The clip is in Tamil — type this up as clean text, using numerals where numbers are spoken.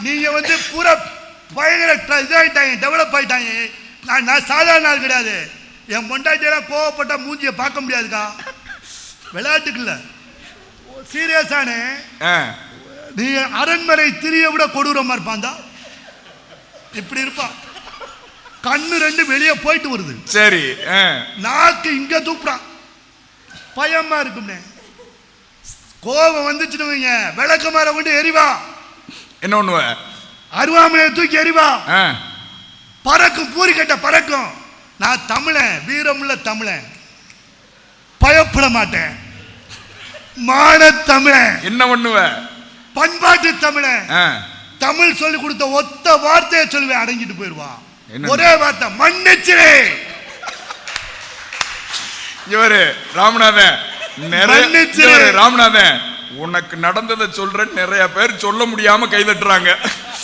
நீங்க வந்து பூரா பயங்கர இதாயிட்டாங்க, டெவலப் ஆயிட்டாங்க. நான் சாதாரண ஆள் கிடையாது. என் பொண்டாட்டியெல்லாம் கோவப்பட்டா மூஞ்சியை பார்க்க முடியாதுக்கா. விளையாட்டுக்குல்ல, சீரியஸான. நீ அரண்மனை திரிய விட கொடூரமா இருப்பான். இப்படி இருப்பான். கண்ணு ரெண்டு வெளியே போயிட்டு வருது. சரி, நாக்கு இங்க தூக்குறான். பயமா இருக்கும்னே. கோபம் வந்துச்சுன்னு வைங்க, விளக்க மாற கொண்டு எரிவா. என்ன பண்ணுவ? அருவாமனையை தூக்கி எரிவா. பறக்கும், பூரி கட்ட பறக்கும். நான் தமிழன், வீரமுள்ள தமிழன், பயப்பட மாட்டேன். மான தமிழன். என்ன பண்ணுவ? பண்பாட்டு தமிழன். தமிழ் சொல்லி கொடுத்த ஒத்த வார்த்தையை சொல்லுவேன், அடங்கிட்டு போயிடுவா. ஒரே வார்த்தை, மன்னிச்சிரே. இவரு ராமநாதன், ராமநாதன் உனக்கு நடந்ததை சொல்றேன், நிறைய பேர் சொல்ல முடியாம கைதட்டுறாங்க.